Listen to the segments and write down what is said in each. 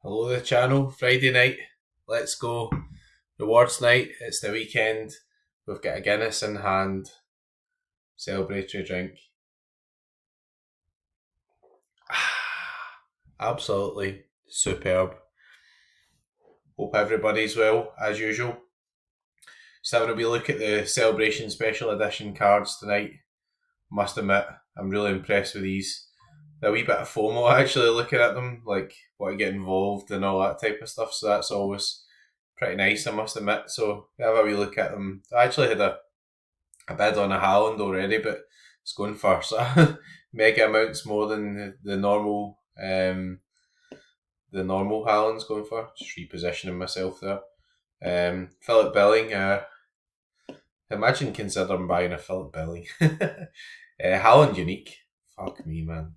Hello the channel, Friday night, let's go. Rewards night, it's the weekend, we've got a Guinness in hand, celebratory drink. Absolutely superb. Hope everybody's well, as usual. Just having a wee look at the celebration special edition cards tonight. Must admit, I'm really impressed with these. A wee bit of FOMO actually looking at them, like want to get involved and all that type of stuff, so that's always pretty nice, I must admit. So have a wee look at them. I actually had a bid on a Haaland already, but it's going for mega amounts more than the normal Haaland's going for. Just repositioning myself there. Philip Billing, imagine considering buying a Philip Billing. Haaland unique. Fuck me, man.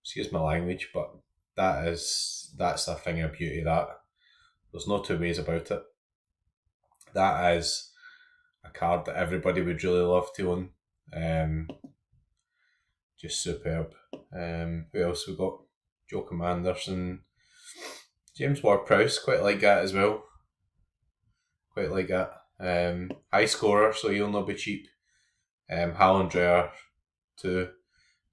Excuse my language, but that's a thing of beauty. That there's no two ways about it. That is a card that everybody would really love to own. Just superb. Who else we got? Joachim Anderson, James Ward-Prowse, quite like that as well. Quite like that. High scorer, so he'll not be cheap. Haaland rare, 2.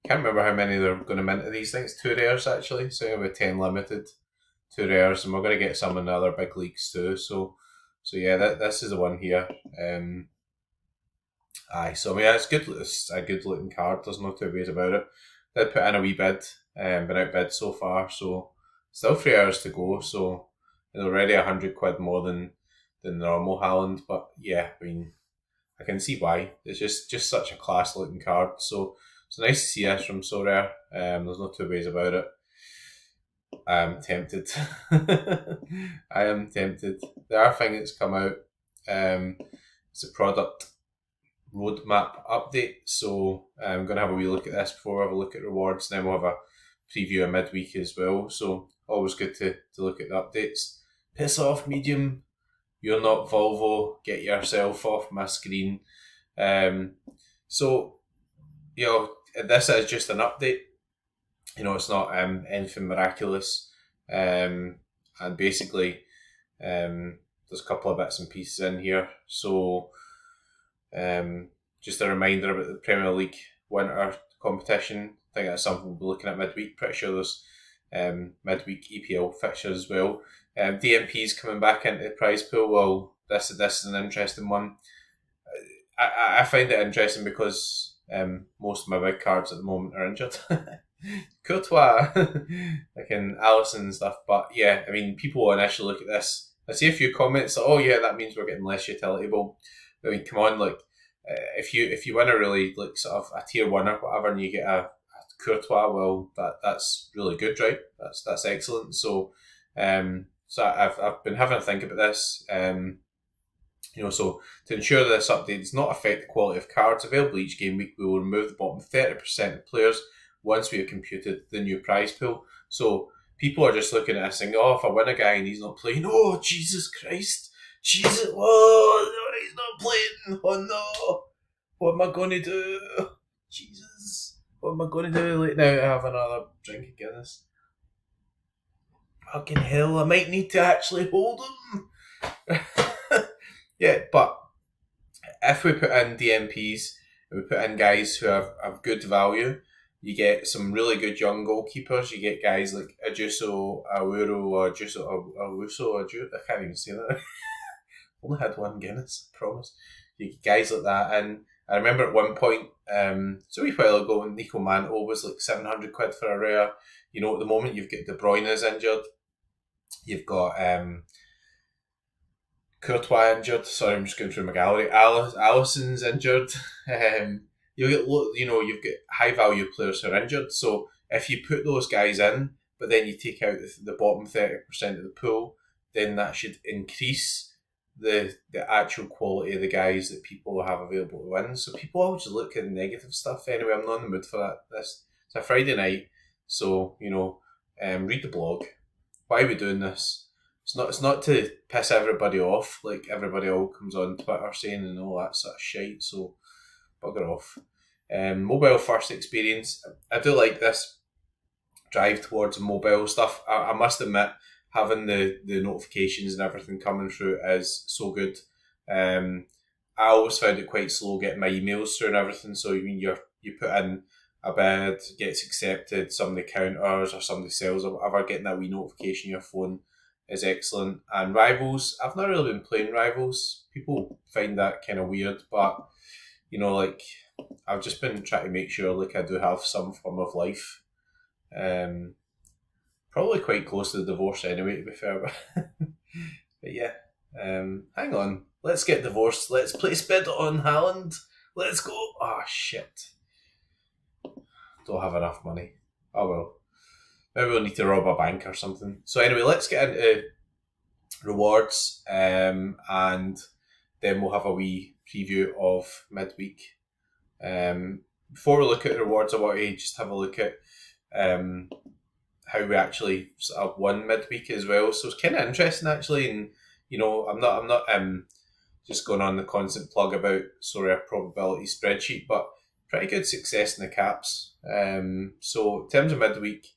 Can't remember how many they're going to mint of these things. 2 rares actually, so about 10 limited, 2 rares, and we're going to get some in the other big leagues too. So yeah, this is the one here. So I mean, it's good. It's a good looking card. There's no two ways about it. Did put in a wee bid, been outbid so far. So still 3 hours to go. So it's already £100 more than the normal Haaland. But yeah, I mean, I can see why. It's just such a class looking card. So it's nice to see this from Sorare. There's no two ways about it. I am tempted. I am tempted. The other thing that's come out, it's a product roadmap update. So I'm going to have a wee look at this before we have a look at rewards, and then we'll have a preview of midweek as well. So always good to look at the updates. Piss off, medium. You're not Volvo. Get yourself off my screen. So, this is just an update. It's not anything miraculous. And basically, there's a couple of bits and pieces in here. So, just a reminder about the Premier League winter competition. I think that's something we'll be looking at midweek. Pretty sure there's midweek EPL fixtures as well. DMP's coming back into the prize pool. Well, this is an interesting one. I find it interesting because most of my big cards at the moment are injured. Courtois, like in Alisson and stuff. But yeah, I mean, people initially look at this. I see a few comments. Oh yeah, that means we're getting less utility. Well, I mean, come on, like if you win a really like sort of a tier 1 or whatever, and you get a Courtois, well, that's really good, right? That's excellent. So, so I've been having a think about this. So to ensure that this update does not affect the quality of cards available each game week, we will remove the bottom 30% of players once we have computed the new prize pool. So people are just looking at this saying, oh, if I win a guy and he's not playing, oh, Jesus Christ. Jesus, oh, no, he's not playing. Oh, no. What am I going to do? Jesus. What am I going to do? Like, now I have another drink of Guinness. Fucking hell, I might need to actually hold him. Yeah, but if we put in DMPs, and we put in guys who have good value, you get some really good young goalkeepers. You get guys like Ajuso, Awuro, Awuso, I can't even say that. Only had one Guinness, I promise. You get guys like that, and I remember at one point, so a wee while ago, when Nico Manto was like £700 for a rare. At the moment you've got De Bruyne is injured. You've got Courtois injured. Sorry, I'm just going through my gallery. Alisson's injured. You've got high value players who are injured. So if you put those guys in, but then you take out the bottom 30% of the pool, then that should increase the actual quality of the guys that people have available to win. So people always just look at the negative stuff. Anyway, I'm not in the mood for that. It's a Friday night, so read the blog. Why are we doing this? It's not to piss everybody off, like everybody all comes on Twitter saying and all that sort of shit. So bugger off. Mobile first experience. I do like this drive towards mobile stuff. I must admit, having the notifications and everything coming through is so good. I always found it quite slow getting my emails through and everything. So you put in a bid, gets accepted, somebody counters or somebody sells or whatever, getting that wee notification on your phone is excellent. And Rivals, I've not really been playing Rivals. People find that kind of weird, but like I've just been trying to make sure like I do have some form of life. Probably quite close to the divorce anyway, to be fair. But, but yeah, hang on. Let's get divorced. Let's place bid on Haaland. Let's go. Oh, shit. Don't have enough money. Oh, well. Maybe we'll need to rob a bank or something. So anyway, let's get into rewards. And then we'll have a wee preview of midweek. Before we look at the rewards, I want to just have a look at how we actually sort of won midweek as well. So it's kind of interesting actually, and I'm not just going on the constant plug about Sorare probability spreadsheet, but pretty good success in the caps. So in terms of midweek,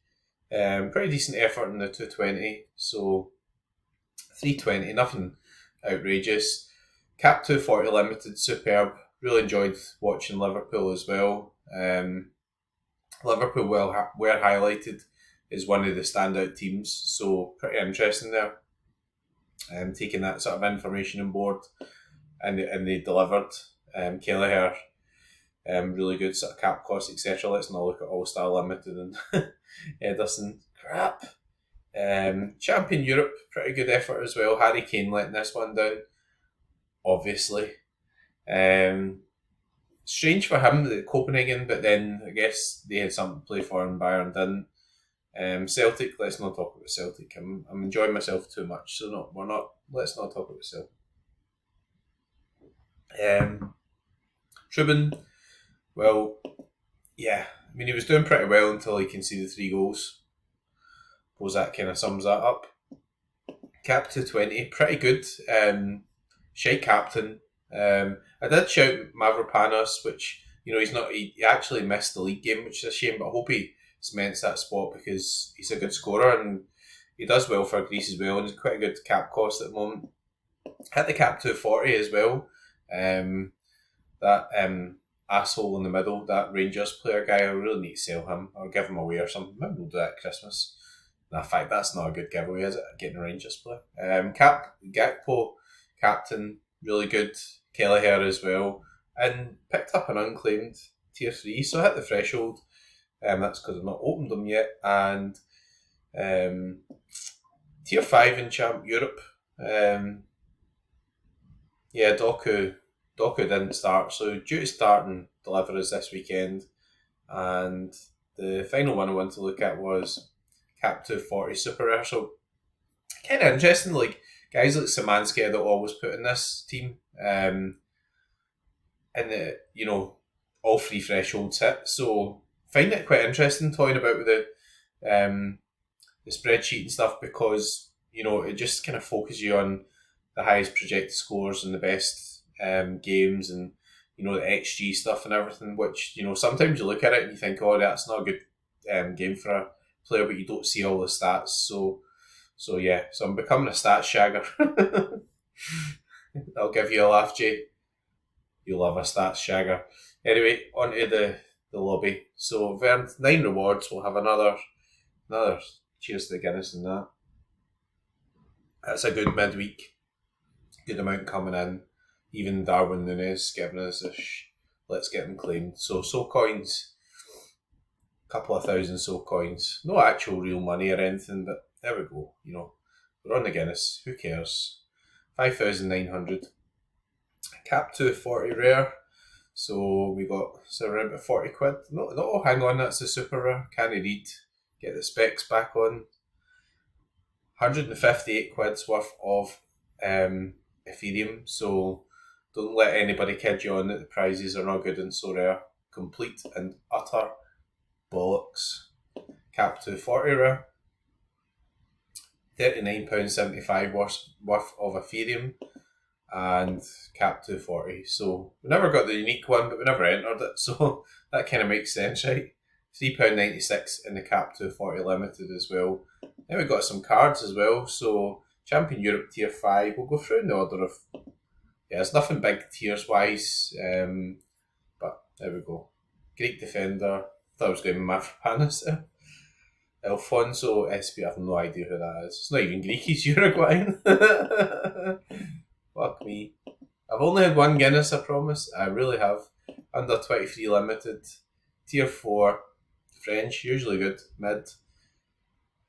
pretty decent effort in the 220. So 320, nothing outrageous. Cap 240 limited, superb. Really enjoyed watching Liverpool as well. Liverpool were highlighted as one of the standout teams, so pretty interesting there. Taking that sort of information on board, and they delivered. Kelleher, really good sort of cap cost, etc. Let's not look at All Star Limited and Ederson. Crap. Champion Europe, pretty good effort as well. Harry Kane letting this one down, obviously. Strange for him that Copenhagen, but then I guess they had something to play for and Bayern didn't. Celtic, let's not talk about Celtic. I'm enjoying myself too much, so let's not talk about Celtic. Trubin, well, yeah, I mean he was doing pretty well until he conceded 3 goals. Suppose that kind of sums that up. Cap 220, pretty good. Shite captain. I did shout Mavropanos, which he actually missed the league game, which is a shame, but I hope he cements that spot because he's a good scorer and he does well for Greece as well, and he's quite a good cap cost at the moment. Hit the cap 240 as well. That asshole in the middle, that Rangers player guy, I really need to sell him or give him away or something. Maybe we'll do that at Christmas. In fact, that's not a good giveaway, is it? Getting a Rangers player. Gakpo, captain, really good. Kelleher as well, and picked up an unclaimed tier 3, so hit the threshold. That's because I've not opened them yet. And tier 5 in Champ Europe. Doku didn't start, so due to start and deliver us this weekend. And the final one I wanted to look at was Cap 240 Super Rare. So kind of interesting, like guys like Szymanski that always put in this team. And all 3 thresholds hit. So find it quite interesting toying about with the spreadsheet and stuff, because it just kind of focuses you on the highest projected scores and the best games and the XG stuff and everything, which sometimes you look at it and you think, oh, that's not a good game for a player, but you don't see all the stats. So I'm becoming a stats shagger. I'll give you a laugh, Jay. You'll love a stats shagger. Anyway, on to the lobby. So we've earned 9 rewards. We'll have another cheers to the Guinness and that. That's a good midweek. Good amount coming in. Even Darwin Núñez giving us let's get them claimed. So soul coins, a couple of thousand soul coins. No actual real money or anything, but there we go. We're on the Guinness. Who cares? 5,900. Cap 240 rare. So we got around about 40 quid. No, hang on, that's the super rare. Can't read. Get the specs back on. 158 quid's worth of Ethereum. So don't let anybody kid you on that the prizes are not good and so rare. Complete and utter bollocks. Cap 240 rare. £39.75 worth of Ethereum. And Cap 240. So we never got the unique one, but we never entered it, so that kind of makes sense, right? £3.96 in the Cap 240 Limited as well. Then we've got some cards as well. So Champion Europe Tier 5. We'll go through in the order of... Yeah, there's nothing big tiers-wise. But there we go. Greek Defender. Thought I was going with Mavropanos there. Alfonso SP, I have no idea who that is. It's not even Greek, he's Uruguayan. Fuck me. I've only had one Guinness, I promise. I really have. Under 23 Limited. Tier 4. French, usually good. Mid.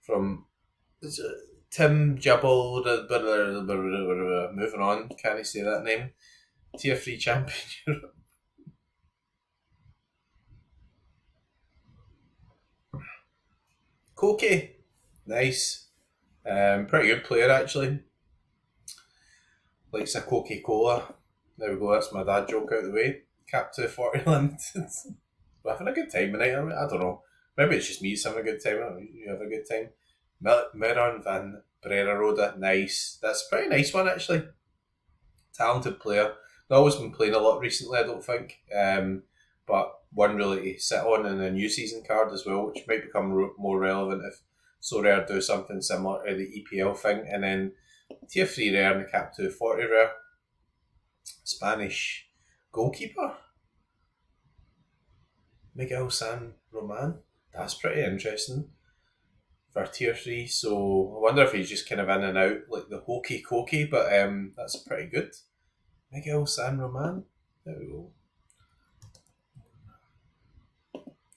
From Tim Jabal. Moving on, can't I say that name? Tier 3 Champion Europe. Koke. Nice. Pretty good player actually. Likes a Coca-Cola. There we go, that's my dad joke out of the way. Cap 240 Limited. We're having a good time tonight, I don't know. Maybe it's just me just having a good time. You have a good time. Miron van Brera-Roda, nice. That's a pretty nice one actually. Talented player. Not always been playing a lot recently, I don't think. But one really to sit on in a new season card as well, which might become more relevant if Sorare do something similar to the EPL thing. And then Tier 3 rare and the Cap 240 rare. Spanish goalkeeper. Miguel San Roman. That's pretty interesting for Tier 3. So I wonder if he's just kind of in and out like the hokey cokey, but that's pretty good. Miguel San Roman. There we go.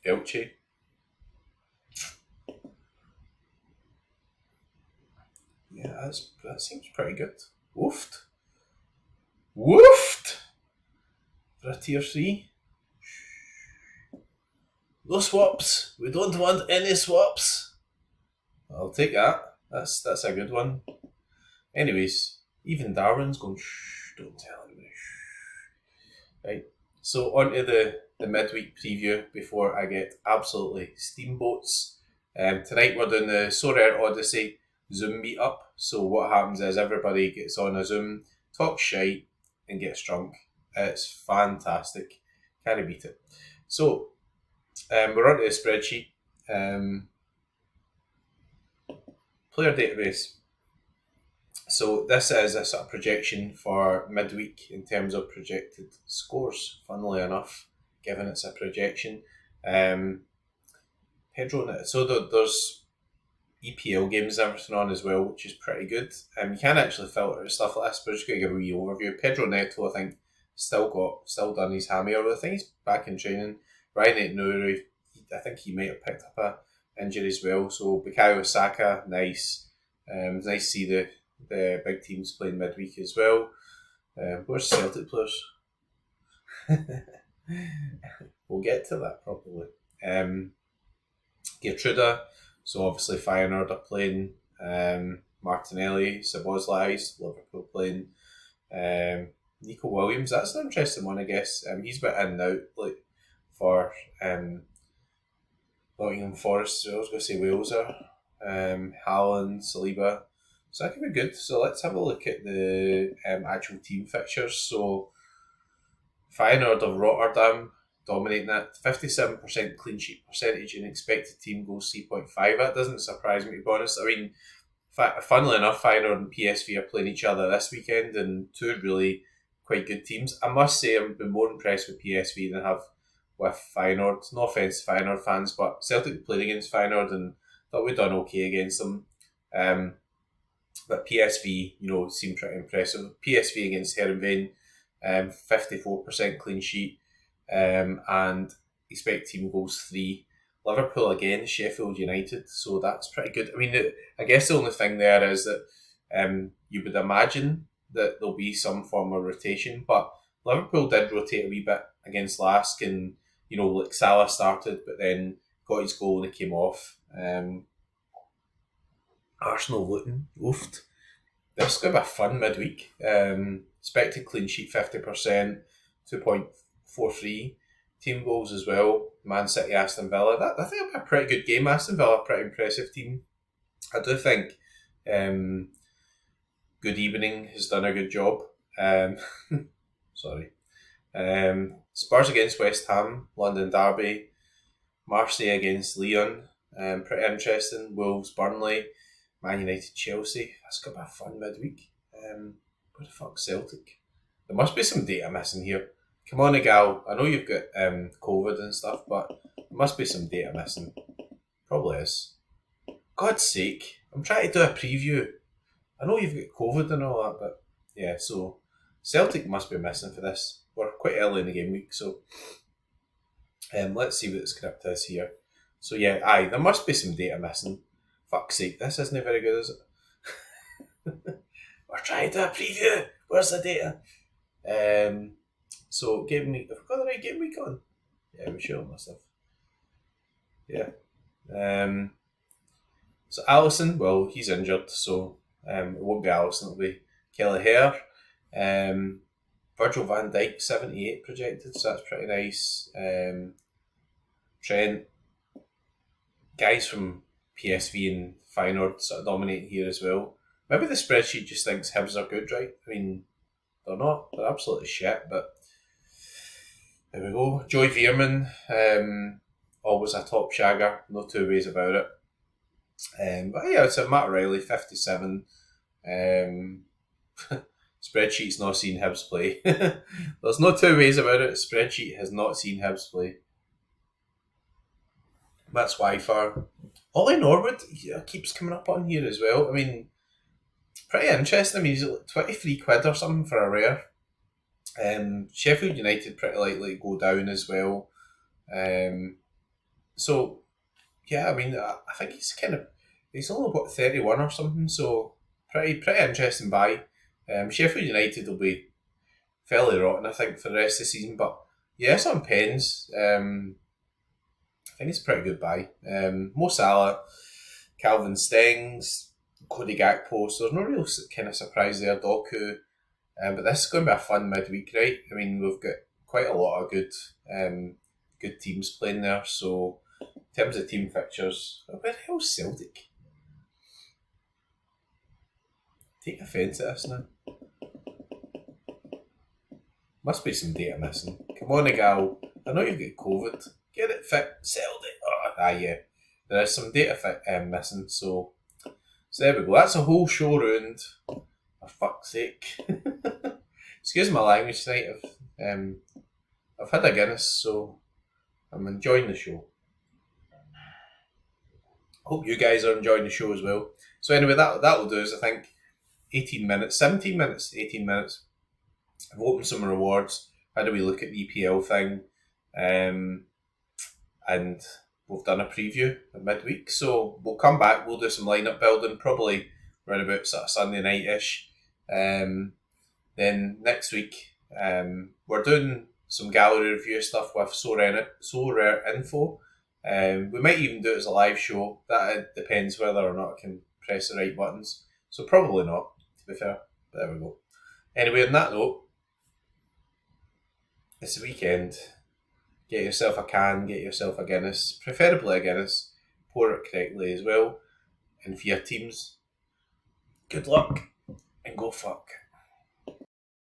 Elche. Yeah, that seems pretty good. Woofed. Woofed! For a Tier 3. No swaps. We don't want any swaps. I'll take that. That's a good one. Anyways, even Darwin's going, shh, don't tell anybody. Shh. Right. So on to the midweek preview before I get absolutely steamboats. Tonight we're doing the Sorare Odyssey Zoom meetup. So what happens is everybody gets on a Zoom, talks shite, and gets drunk. It's fantastic. Can't beat it. So we're on to the spreadsheet. Player database. So this is a sort of projection for midweek in terms of projected scores, funnily enough, given it's a projection. Pedro, so there's EPL games and everything on as well, which is pretty good. You can actually filter stuff like this, but I'm just going to give a wee overview. Pedro Neto, I think, still done his hammy, or I think he's back in training. Ryan Nuru, I think he might have picked up a injury as well. So Bukayo Saka, nice. It's nice to see the big teams playing midweek as well. Where's Celtic players? We'll get to that probably. Gertruda, so obviously Feyenoord are playing. Martinelli, Szoboszlai, Liverpool playing. Nico Williams, that's an interesting one, I guess. He's a bit in and out, like for Nottingham Forest. So I was going to say Wales are. Haaland, Saliba. So that could be good. So let's have a look at the actual team fixtures. So Feyenoord of Rotterdam dominating that. 57% clean sheet percentage and expected team goals 3.5. That doesn't surprise me, to be honest. I mean, funnily enough, Feyenoord and PSV are playing each other this weekend, and two really quite good teams. I must say I've been more impressed with PSV than I have with Feyenoord. No offence to Feyenoord fans, but Celtic played against Feyenoord and thought we'd done okay against them. But PSV, seemed pretty impressive. PSV against Heerenveen, 54% clean sheet, and expect team goals 3. Liverpool again, Sheffield United, so that's pretty good. I mean, I guess the only thing there is that you would imagine that there'll be some form of rotation, but Liverpool did rotate a wee bit against Lask, and like Salah started, but then got his goal and it came off. Arsenal Luton, oofed. This is going to be a fun midweek. Expected clean sheet 50%, 2.43. Team goals as well. Man City, Aston Villa. I think it'll be a pretty good game. Aston Villa, a pretty impressive team. I do think Good Evening has done a good job. Sorry. Spurs against West Ham, London Derby. Marseille against Lyon, pretty interesting. Wolves, Burnley, Man United, Chelsea. That's going to be a fun midweek. Where the fuck's Celtic? There must be some data missing here. Come on, Gal. I know you've got COVID and stuff, but there must be some data missing. Probably is. God's sake. I'm trying to do a preview. I know you've got COVID and all that, but yeah, so Celtic must be missing for this. We're quite early in the game week, so let's see what the script is here. So yeah, there must be some data missing. Fuck's sake, this isn't very good, is it? We're trying to do a preview. Where's the data? So game week. Have we got the right game week on? Yeah, we sure must have. Yeah. So Alisson, well, he's injured, so it won't be Alisson. It'll be Kelly Hare. Virgil van Dijk 78 projected, so that's pretty nice. Trent, guys from PSV and Feyenoord sort of dominating here as well. Maybe the spreadsheet just thinks Hibs are good, right? I mean, they're not. They're absolutely shit, but there we go. Joy Veerman, always a top shagger, no two ways about it. But yeah, it's a Matt Riley, 57. Spreadsheet's not seen Hibs play. There's no two ways about it. Spreadsheet has not seen Hibs play. That's why for Ollie Norwood keeps coming up on here as well. I mean, pretty interesting. I mean, he's like 23 quid or something for a rare. Sheffield United pretty likely to go down as well. So, yeah, I mean, I think he's only what 31 or something, so pretty interesting buy. Sheffield United will be fairly rotten, I think, for the rest of the season, but yeah, it's on pens. I think it's a pretty good buy. Mo Salah, Calvin Stengs, Cody Gakpo, so there's no real kind of surprise there, Doku. But this is going to be a fun midweek, right? I mean, we've got quite a lot of good teams playing there, so in terms of team fixtures, where the hell's Celtic? Take offence at us now. Must be some data missing. Come on, Gal. I know you've got COVID. Get it fit. Celtic. Yeah. There is some data missing, so there we go. That's a whole show ruined. For fuck's sake. Excuse my language tonight. I've had a Guinness, so I'm enjoying the show. Hope you guys are enjoying the show as well. So anyway, that'll do us, I think. 18 minutes, 17 minutes, 18 minutes. I've opened some rewards. How do we look at the EPL thing? And we've done a preview at midweek. So we'll come back, we'll do some lineup building, probably around about sort of Sunday night-ish. Then next week, we're doing some gallery review stuff with Sorare Info. We might even do it as a live show. That depends whether or not I can press the right buttons. So probably not, to be fair. But there we go. Anyway, on that note, it's the weekend. Get yourself a can, get yourself a Guinness, preferably a Guinness. Pour it correctly as well. And for your teams, good luck and go fuck.